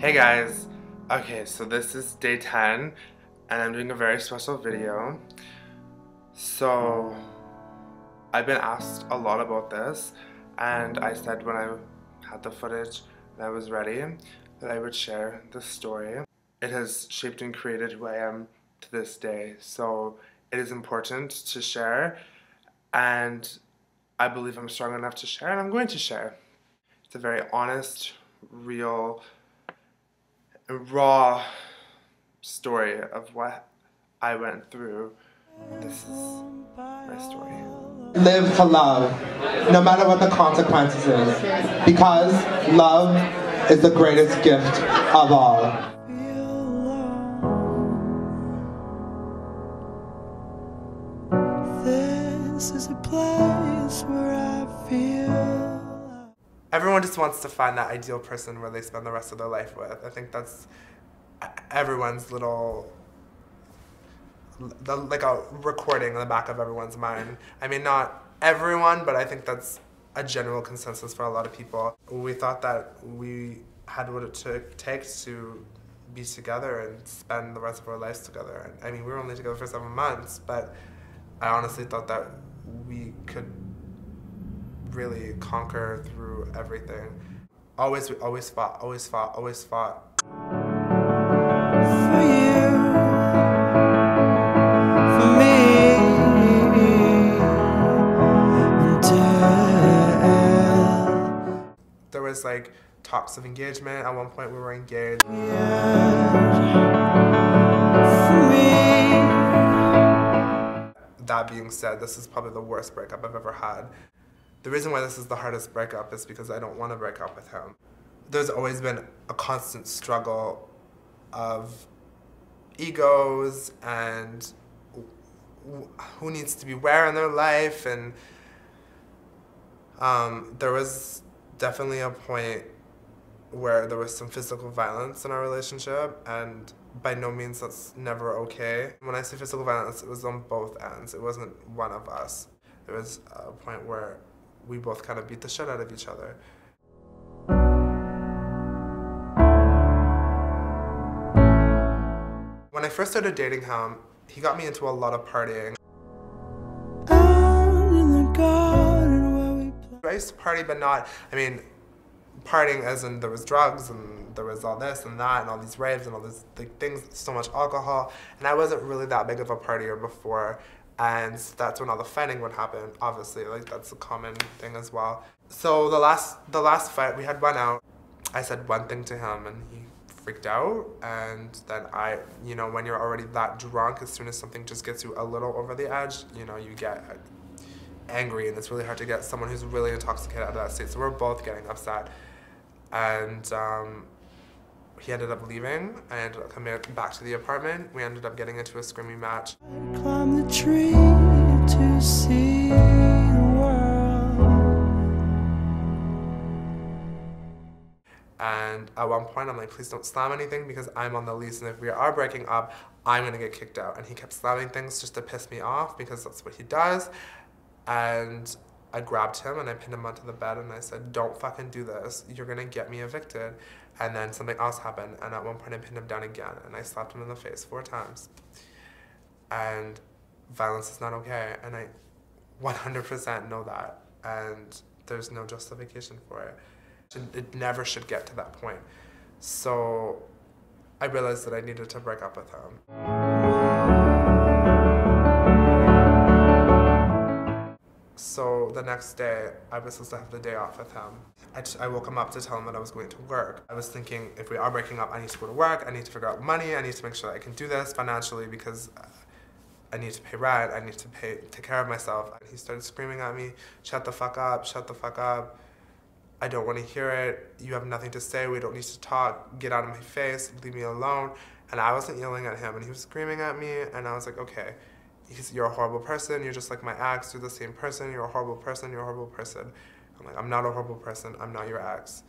Hey guys, okay, so this is day 10 and I'm doing a very special video. So I've been asked a lot about this and I said when I had the footage and I was ready that I would share this story. It has shaped and created who I am to this day, so it is important to share, and I believe I'm strong enough to share and I'm going to share. It's a very honest, real, raw story of what I went through. This is my story. Live to love, no matter what the consequences is, because love is the greatest gift of all. This is a place where I feel. Everyone just wants to find that ideal person where they spend the rest of their life with. I think that's everyone's little, like a recording in the back of everyone's mind. I mean, not everyone, but I think that's a general consensus for a lot of people. We thought that we had what it takes to be together and spend the rest of our lives together. I mean, we were only together for 7 months, but I honestly thought that we could really conquer through everything. Always fought, always fought, always fought. For you, for me, until There was like talks of engagement. At one point we were engaged. for me. That being said, this is probably the worst breakup I've ever had. The reason why this is the hardest breakup is because I don't want to break up with him. There's always been a constant struggle of egos and who needs to be where in their life, and there was definitely a point where there was some physical violence in our relationship, and by no means that's never okay. When I say physical violence, it was on both ends. It wasn't one of us. There was a point where we both kind of beat the shit out of each other. When I first started dating him, he got me into a lot of partying. Out in the garden where we play. I used to party, but not, I mean, partying as in there was drugs and there was all this and that and all these raves and all these like, things, so much alcohol, and I wasn't really that big of a partier before, and that's when all the fighting would happen, obviously, like that's a common thing as well. So the last fight, we had one out, I said one thing to him and he freaked out, and then you know, when you're already that drunk, as soon as something just gets you a little over the edge, you know, you get angry, and it's really hard to get someone who's really intoxicated out of that state. So we're both getting upset, and he ended up leaving. I ended up coming back to the apartment. We ended up getting into a screaming match. Climb the tree to see the world. And at one point I'm like, please don't slam anything because I'm on the lease, and if we are breaking up, I'm gonna get kicked out. And he kept slamming things just to piss me off because that's what he does. And I grabbed him and I pinned him onto the bed and I said, don't fucking do this. You're gonna get me evicted. And then something else happened, and at one point I pinned him down again and I slapped him in the face 4 times. And violence is not okay, and I 100% know that, and there's no justification for it. It never should get to that point. So I realized that I needed to break up with him. So the next day, I was supposed to have the day off with him. I woke him up to tell him that I was going to work. I was thinking, if we are breaking up, I need to go to work, I need to figure out money, I need to make sure that I can do this financially because I need to pay rent, I need to take care of myself. And he started screaming at me, shut the fuck up, shut the fuck up. I don't want to hear it, you have nothing to say, we don't need to talk, get out of my face, leave me alone. And I wasn't yelling at him, and he was screaming at me, and I was like, okay. You're a horrible person, you're just like my ex, you're the same person, you're a horrible person, you're a horrible person. I'm like, I'm not a horrible person, I'm not your ex.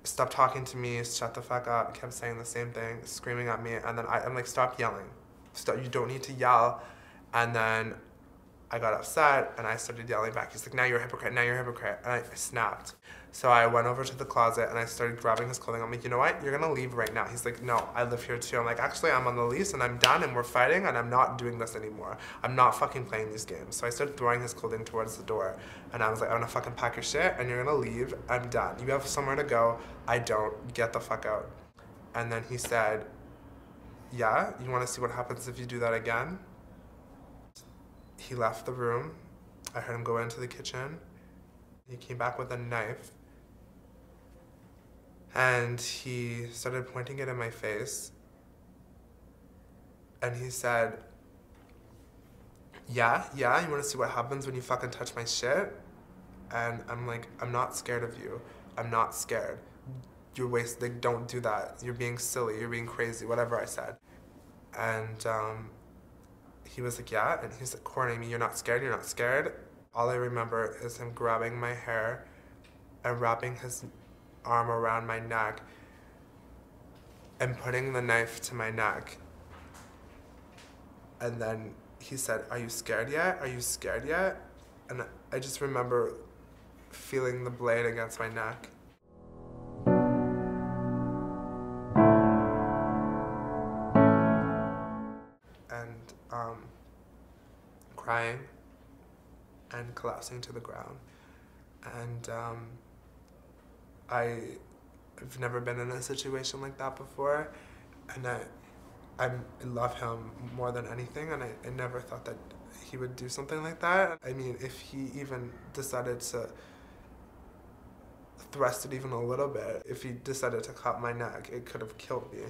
Stop talking to me, shut the fuck up. He kept saying the same thing, screaming at me, and then I'm like, stop yelling. Stop, you don't need to yell. And then I got upset and I started yelling back. He's like, now you're a hypocrite, now you're a hypocrite. And I snapped. So I went over to the closet and I started grabbing his clothing. I'm like, you know what? You're gonna leave right now. He's like, no, I live here too. I'm like, actually, I'm on the lease and I'm done and we're fighting and I'm not doing this anymore. I'm not fucking playing these games. So I started throwing his clothing towards the door and I was like, I'm gonna fucking pack your shit and you're gonna leave. I'm done. You have somewhere to go. I don't. Get the fuck out. And then he said, yeah, you wanna see what happens if you do that again? He left the room. I heard him go into the kitchen. He came back with a knife. And he started pointing it in my face. And he said, yeah, you wanna see what happens when you fucking touch my shit? And I'm like, I'm not scared of you. I'm not scared. You're like, don't do that. You're being silly, you're being crazy, whatever I said. And he was like, yeah, and he's like, cornering me, you're not scared. All I remember is him grabbing my hair and wrapping his arm around my neck and putting the knife to my neck. And then he said, are you scared yet? Are you scared yet? And I just remember feeling the blade against my neck. And crying and collapsing to the ground. And I've never been in a situation like that before, and I love him more than anything, and I never thought that he would do something like that. I mean, if he even decided to thrust it even a little bit, if he decided to cut my neck, it could have killed me.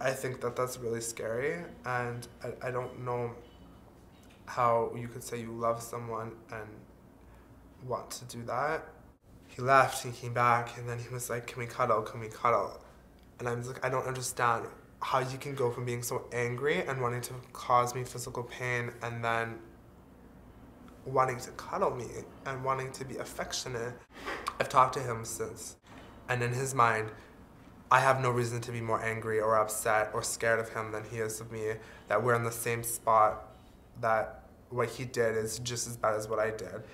I think that that's really scary, and I don't know how you could say you love someone and want to do that. He left, he came back, and then he was like, can we cuddle? And I was like, I don't understand how you can go from being so angry and wanting to cause me physical pain and then wanting to cuddle me and wanting to be affectionate. I've talked to him since, and in his mind, I have no reason to be more angry or upset or scared of him than he is of me, that we're in the same spot, that what he did is just as bad as what I did.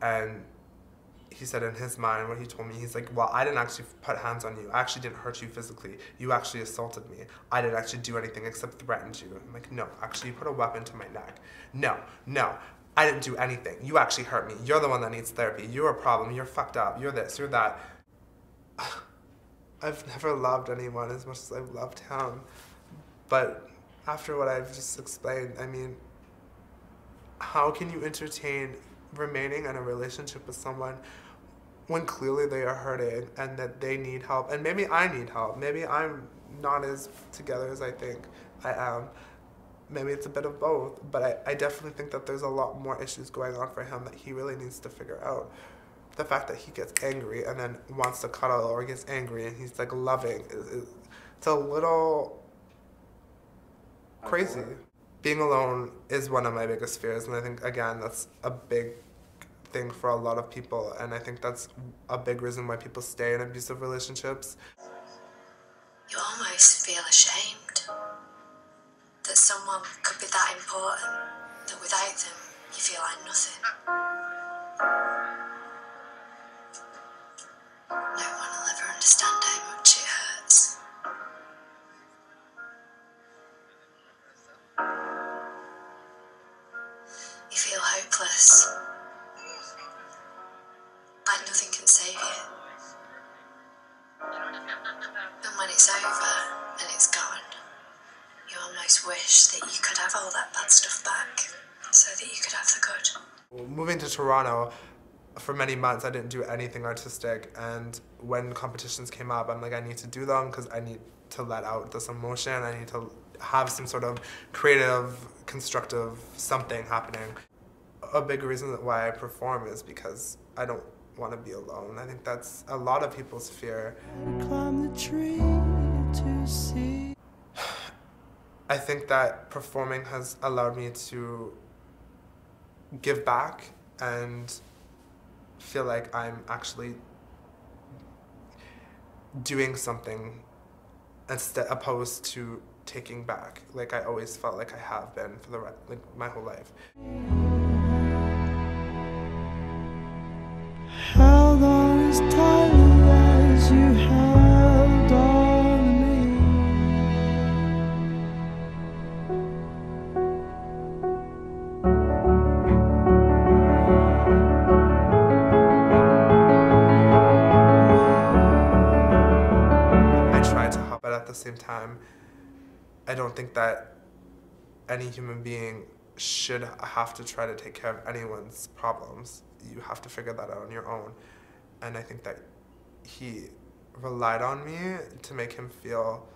And he said in his mind, what he told me, he's like, well, I didn't actually put hands on you. I actually didn't hurt you physically. You actually assaulted me. I didn't actually do anything except threatened you. I'm like, no, actually you put a weapon to my neck. No, I didn't do anything. You actually hurt me. You're the one that needs therapy. You're a problem. You're fucked up. You're this, you're that. I've never loved anyone as much as I've loved him. But after what I've just explained, I mean, how can you entertain remaining in a relationship with someone when clearly they are hurting and that they need help? And maybe I need help. Maybe I'm not as together as I think I am. Maybe it's a bit of both, but I definitely think that there's a lot more issues going on for him that he really needs to figure out. The fact that he gets angry and then wants to cuddle, or gets angry and he's like loving, it's a little crazy. Being alone is one of my biggest fears, and I think, again, that's a big thing for a lot of people, and I think that's a big reason why people stay in abusive relationships. You almost feel ashamed that someone could be that important, that without them you feel like nothing. No one will ever understand how much it hurts. You feel hopeless, like nothing can save you. And when it's over and it's gone, you almost wish that you could have all that bad stuff back so that you could have the good. Moving to Toronto, for many months I didn't do anything artistic, and when competitions came up, I'm like, I need to do them because I need to let out this emotion. I need to have some sort of creative, constructive something happening. A big reason why I perform is because I don't want to be alone. I think that's a lot of people's fear. Climb the tree to see. I think that performing has allowed me to give back and feel like I'm actually doing something opposed to taking back, like I always felt like I have been for my whole life. the same time, I don't think that any human being should have to try to take care of anyone's problems. You have to figure that out on your own. And I think that he relied on me to make him feel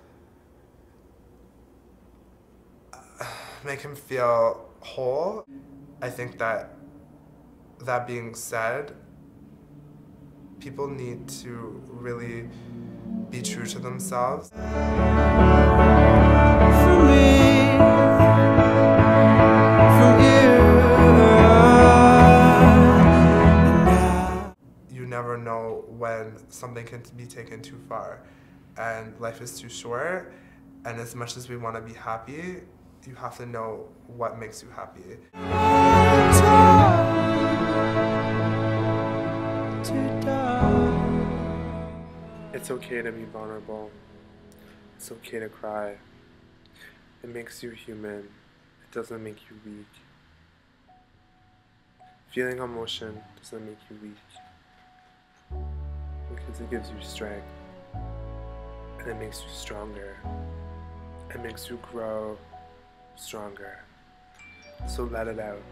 whole. I think that being said, people need to really be true to themselves. You never know when something can be taken too far, and life is too short, and as much as we want to be happy, you have to know what makes you happy. It's okay to be vulnerable. It's okay to cry. It makes you human. It doesn't make you weak. Feeling emotion doesn't make you weak, because it gives you strength, and it makes you stronger. It makes you grow stronger. So let it out.